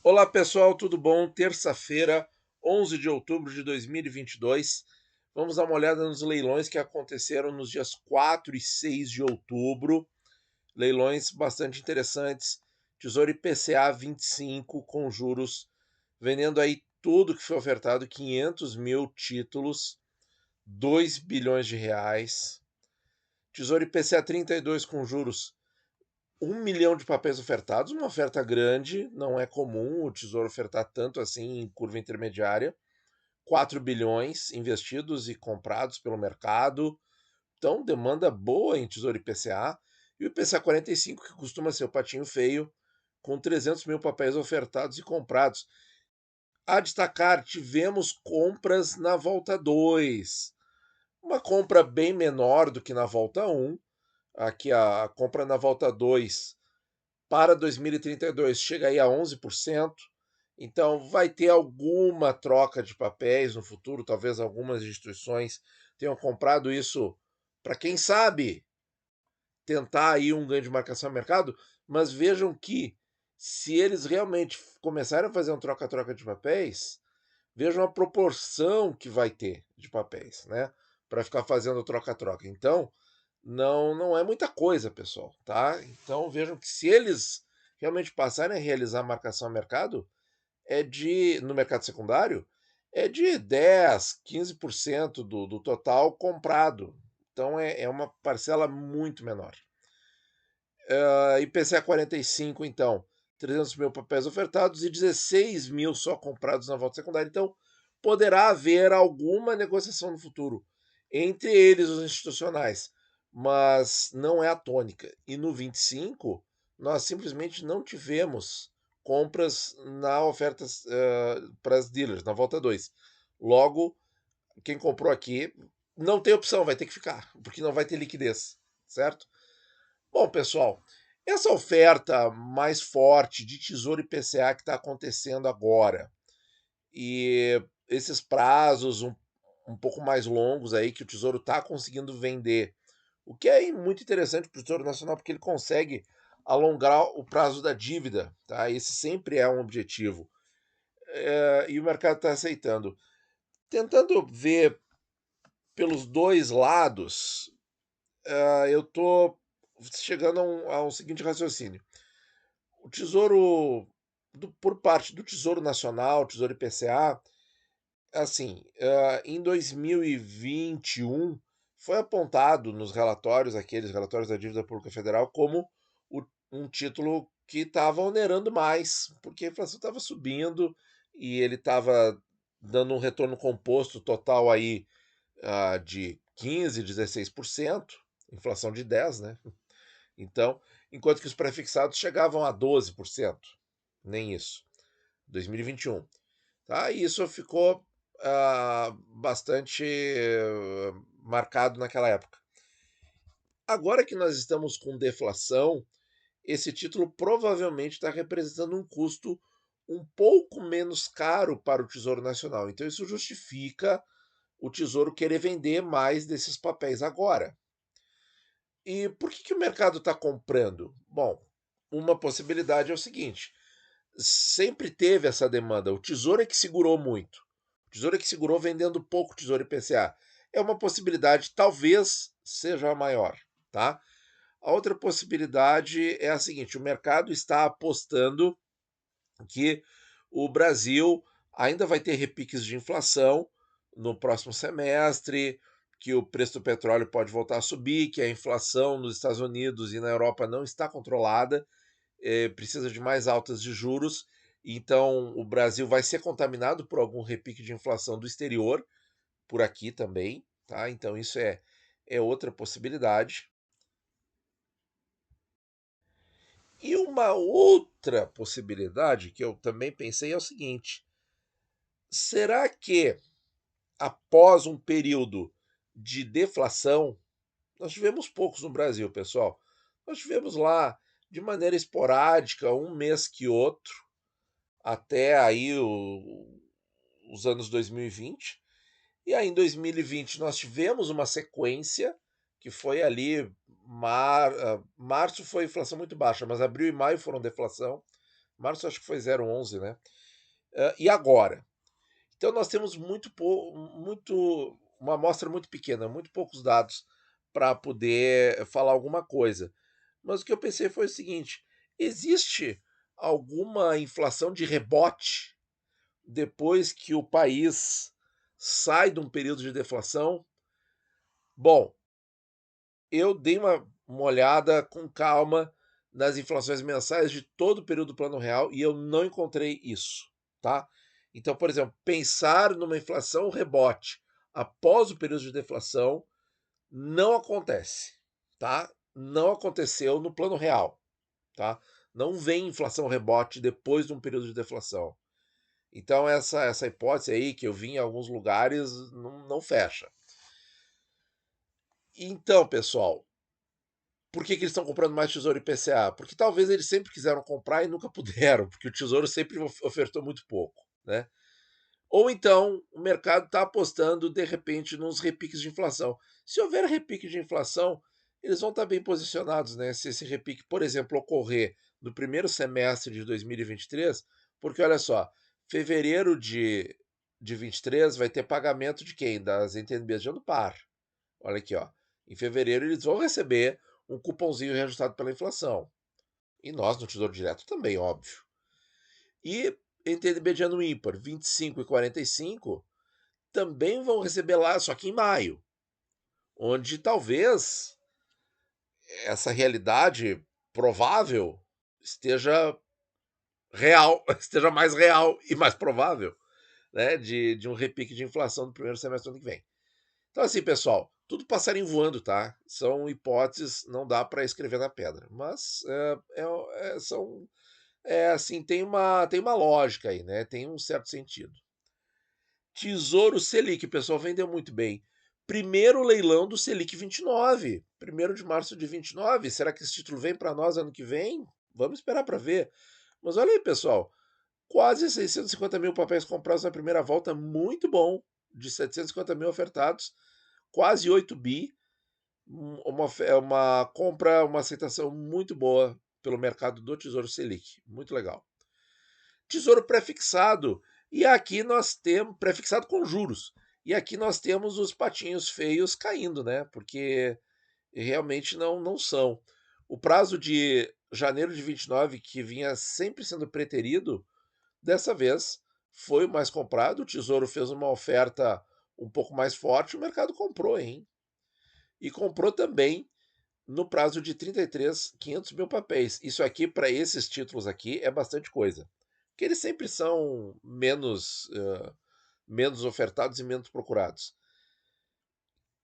Olá pessoal, tudo bom? Terça-feira, 11 de outubro de 2022. Vamos dar uma olhada nos leilões que aconteceram nos dias 4 e 6 de outubro. Leilões bastante interessantes. Tesouro IPCA 25 com juros, vendendo aí tudo que foi ofertado, 500 mil títulos, 2 bilhões de reais. Tesouro IPCA 32 com juros, 1 milhão de papéis ofertados, uma oferta grande, não é comum o Tesouro ofertar tanto assim em curva intermediária. 4 bilhões investidos e comprados pelo mercado, então demanda boa em Tesouro IPCA. E o IPCA 45, que costuma ser o patinho feio, com 300 mil papéis ofertados e comprados. A destacar, tivemos compras na volta 2, uma compra bem menor do que na volta 1. Aqui a compra na volta 2 para 2032 chega aí a 11%, então vai ter alguma troca de papéis no futuro, talvez algumas instituições tenham comprado isso para, quem sabe, tentar aí um ganho de marcação no mercado, mas vejam que se eles realmente começarem a fazer um troca-troca de papéis, vejam a proporção que vai ter de papéis, né, para ficar fazendo troca-troca. Então, não é muita coisa, pessoal, tá? Então vejam que se eles realmente passarem a realizar marcação a mercado, no mercado secundário, é de 10, 15% do total comprado. Então é uma parcela muito menor. IPCA 45, então, 300 mil papéis ofertados e 16 mil só comprados na volta secundária. Então, poderá haver alguma negociação no futuro entre eles, os institucionais, mas não é a tônica. E no 25, nós simplesmente não tivemos compras na oferta para as dealers, na volta 2. Logo, quem comprou aqui não tem opção, vai ter que ficar, porque não vai ter liquidez, certo? Bom, pessoal, essa oferta mais forte de Tesouro IPCA que está acontecendo agora e esses prazos um pouco mais longos aí que o Tesouro está conseguindo vender, o que é muito interessante para o Tesouro Nacional, porque ele consegue alongar o prazo da dívida, tá? Esse sempre é um objetivo. E o mercado está aceitando. Tentando ver pelos dois lados, eu estou chegando a um seguinte raciocínio. O Tesouro, por parte do Tesouro Nacional, Tesouro IPCA, assim, em 2021 foi apontado nos relatórios, aqueles relatórios da dívida pública federal, como um título que estava onerando mais, porque a inflação estava subindo e ele estava dando um retorno composto total aí de 15, 16%, inflação de 10, né? Então, enquanto que os prefixados chegavam a 12%, nem isso, 2021. Tá? E isso ficou bastante marcado naquela época. Agora que nós estamos com deflação, esse título provavelmente está representando um custo um pouco menos caro para o Tesouro Nacional. Então, isso justifica o Tesouro querer vender mais desses papéis agora. E por que o mercado está comprando? Bom, uma possibilidade é o seguinte: sempre teve essa demanda. O Tesouro é que segurou muito. O Tesouro é que segurou vendendo pouco Tesouro IPCA. É uma possibilidade, talvez seja a maior, tá? A outra possibilidade é a seguinte: o mercado está apostando que o Brasil ainda vai ter repiques de inflação no próximo semestre, que o preço do petróleo pode voltar a subir, que a inflação nos Estados Unidos e na Europa não está controlada, precisa de mais altas de juros, então o Brasil vai ser contaminado por algum repique de inflação do exterior, por aqui também, tá? Então isso é outra possibilidade. E uma outra possibilidade que eu também pensei é o seguinte: será que após um período de deflação, nós tivemos poucos no Brasil, pessoal. Nós tivemos lá de maneira esporádica, um mês que outro, até aí os anos 2020. E aí em 2020 nós tivemos uma sequência que foi ali março foi inflação muito baixa, mas abril e maio foram deflação. Março acho que foi 0,11, né? E agora? Então nós temos uma amostra muito pequena, muito poucos dados para poder falar alguma coisa. Mas o que eu pensei foi o seguinte: existe alguma inflação de rebote depois que o país sai de um período de deflação? Bom, eu dei uma olhada com calma nas inflações mensais de todo o período do Plano Real e eu não encontrei isso, tá? Então, por exemplo, pensar numa inflação rebote após o período de deflação não acontece, tá? Não aconteceu no Plano Real, tá? Não vem inflação rebote depois de um período de deflação. Então, essa hipótese aí que eu vi em alguns lugares não fecha. Então, pessoal, por que eles estão comprando mais Tesouro IPCA? Porque talvez eles sempre quiseram comprar e nunca puderam, porque o Tesouro sempre ofertou muito pouco, né? Ou então o mercado está apostando de repente nos repiques de inflação. Se houver repique de inflação, eles vão estar bem posicionados, né? Se esse repique, por exemplo, ocorrer no primeiro semestre de 2023, porque olha só, fevereiro de 23 vai ter pagamento de quem? Das NTNBs de Par. Olha aqui, ó. Em fevereiro eles vão receber um cupomzinho reajustado pela inflação. E nós, no Tesouro Direto, também, óbvio. E NTNB de ano ímpar, 25 e 45, também vão receber lá, só que em maio. Onde talvez essa realidade provável esteja real, esteja mais real e mais provável, né, de um repique de inflação no primeiro semestre do ano que vem. Então, assim, pessoal, tudo passarinho voando, tá? São hipóteses, não dá para escrever na pedra. Mas assim, tem uma lógica aí, né? Tem um certo sentido. Tesouro Selic, o pessoal vendeu muito bem. Primeiro leilão do Selic 29, 1º de março de 29. Será que esse título vem para nós ano que vem? Vamos esperar para ver. Mas olha aí, pessoal, quase 650 mil papéis comprados na primeira volta, muito bom. De 750 mil ofertados, quase 8 bi. Uma compra, uma aceitação muito boa pelo mercado do Tesouro Selic. Muito legal. Tesouro prefixado. E aqui nós temos prefixado com juros. E aqui nós temos os patinhos feios caindo, né? Porque realmente não são. O prazo de janeiro de 29, que vinha sempre sendo preterido, dessa vez foi o mais comprado. O Tesouro fez uma oferta um pouco mais forte, o mercado comprou, hein? E comprou também no prazo de 33, 500 mil papéis. Isso aqui, para esses títulos aqui, é bastante coisa. Porque eles sempre são menos ofertados e menos procurados.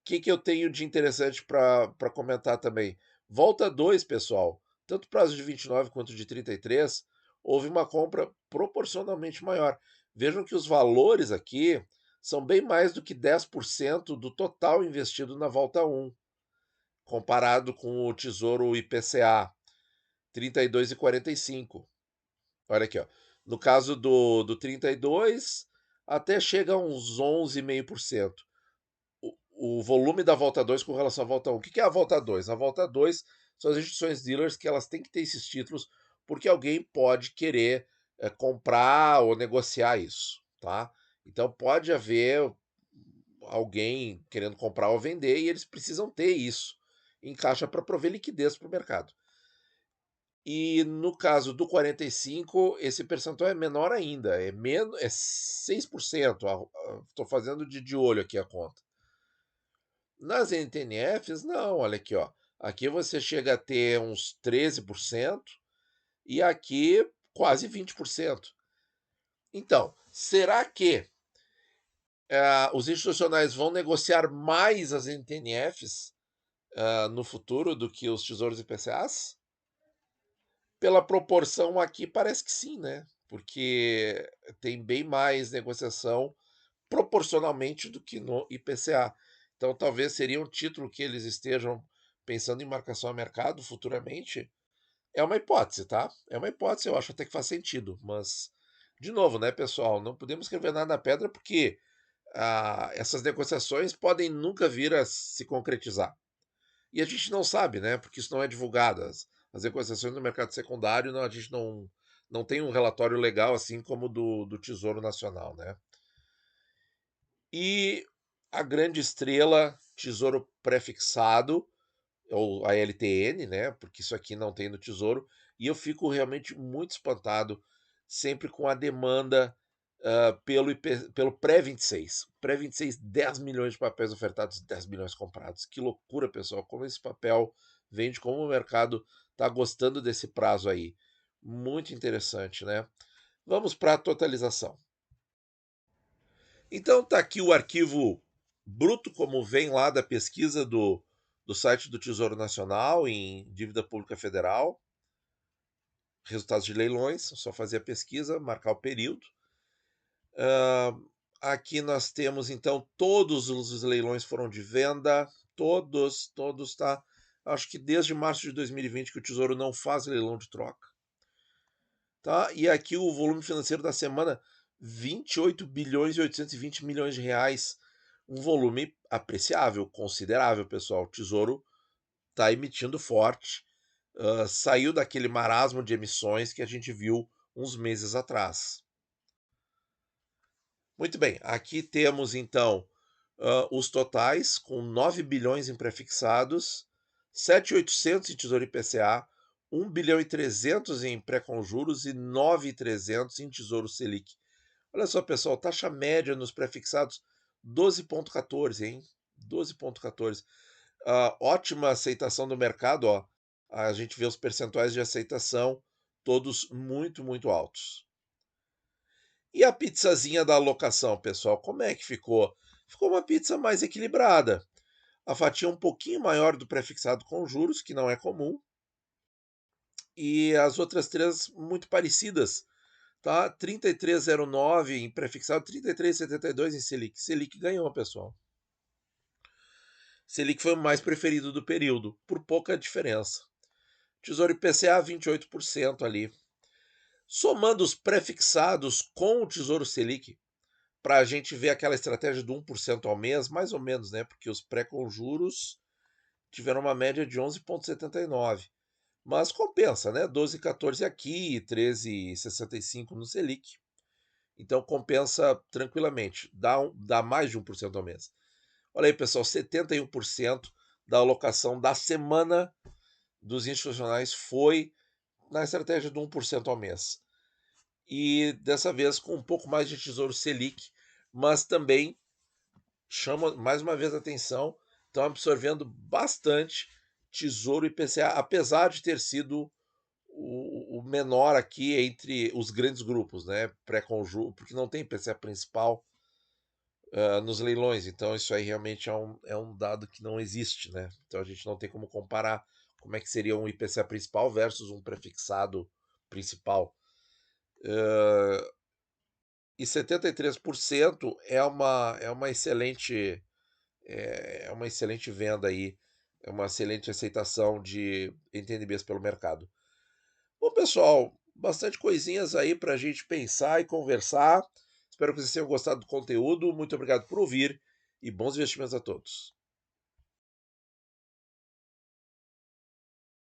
O que eu tenho de interessante para comentar também? Volta 2, pessoal. Tanto o prazo de 29 quanto de 33, houve uma compra proporcionalmente maior. Vejam que os valores aqui são bem mais do que 10% do total investido na volta 1, comparado com o Tesouro IPCA, 32,45. Olha aqui, ó. No caso do 32, até chega a uns 11,5%. O volume da volta 2 com relação à volta 1. O que é a volta 2? A volta 2 são as instituições dealers que elas têm que ter esses títulos porque alguém pode querer comprar ou negociar isso, tá? Então pode haver alguém querendo comprar ou vender e eles precisam ter isso em caixa para prover liquidez para o mercado. E no caso do 45, esse percentual é menor ainda, é 6%. Estou fazendo de olho aqui a conta. Nas NTNFs, não, olha aqui, ó. Aqui você chega a ter uns 13% e aqui quase 20%. Então, será que os institucionais vão negociar mais as NTNFs no futuro do que os tesouros IPCAs? Pela proporção aqui, parece que sim, né? Porque tem bem mais negociação proporcionalmente do que no IPCA. Então, talvez seria um título que eles estejam pensando em marcação a mercado futuramente. É uma hipótese, tá? É uma hipótese, eu acho até que faz sentido. Mas, de novo, né, pessoal? Não podemos escrever nada na pedra porque essas negociações podem nunca vir a se concretizar. E a gente não sabe, né? Porque isso não é divulgado. As negociações no mercado secundário, não, a gente não tem um relatório legal assim como o do Tesouro Nacional, né? E a grande estrela, Tesouro Prefixado, ou a LTN, né? Porque isso aqui não tem no Tesouro, e eu fico realmente muito espantado sempre com a demanda pelo pré-26. Pré-26, 10 milhões de papéis ofertados, 10 milhões comprados. Que loucura, pessoal, como esse papel vende, como o mercado está gostando desse prazo aí. Muito interessante, né? Vamos para a totalização. Então tá aqui o arquivo bruto, como vem lá da pesquisa do site do Tesouro Nacional em dívida pública federal, resultados de leilões, só fazer a pesquisa, marcar o período. Aqui nós temos então todos os leilões foram de venda, todos, tá? Acho que desde março de 2020 que o Tesouro não faz leilão de troca, tá? E aqui o volume financeiro da semana, 28 bilhões e 820 milhões de reais, um volume apreciável, considerável, pessoal. O Tesouro está emitindo forte, saiu daquele marasmo de emissões que a gente viu uns meses atrás. Muito bem, aqui temos então os totais, com 9 bilhões em prefixados, 7.800 em Tesouro IPCA, 1 bilhão e 300 em pré-conjuros e 9.300 em Tesouro Selic. Olha só, pessoal, taxa média nos prefixados 12,14, hein? 12,14. Ótima aceitação do mercado, ó. A gente vê os percentuais de aceitação todos muito, muito altos. E a pizzazinha da alocação, pessoal, como é que ficou? Ficou uma pizza mais equilibrada. A fatia um pouquinho maior do prefixado com juros, que não é comum, e as outras três muito parecidas, tá? 33,09 em prefixado, 33,72 em Selic. Selic ganhou, pessoal. Selic foi o mais preferido do período, por pouca diferença. Tesouro IPCA 28% ali. Somando os prefixados com o Tesouro Selic, para a gente ver aquela estratégia do 1% ao mês, mais ou menos, né? Porque os pré-conjuros tiveram uma média de 11,79. Mas compensa, né? 12,14 aqui, 13,65 no Selic. Então compensa tranquilamente, dá mais de 1% ao mês. Olha aí, pessoal, 71% da alocação da semana dos institucionais foi na estratégia do 1% ao mês. E dessa vez com um pouco mais de Tesouro Selic, mas também chama mais uma vez a atenção, estão absorvendo bastante Tesouro IPCA, apesar de ter sido o menor aqui entre os grandes grupos, né? Pré-conjuro, porque não tem IPCA principal nos leilões, então isso aí realmente é um dado que não existe, né? Então a gente não tem como comparar como é que seria um IPCA principal versus um prefixado principal. E 73% é uma excelente venda aí, é uma excelente aceitação de NTNBs pelo mercado. Bom, pessoal, bastante coisinhas aí para a gente pensar e conversar. Espero que vocês tenham gostado do conteúdo. Muito obrigado por ouvir e bons investimentos a todos.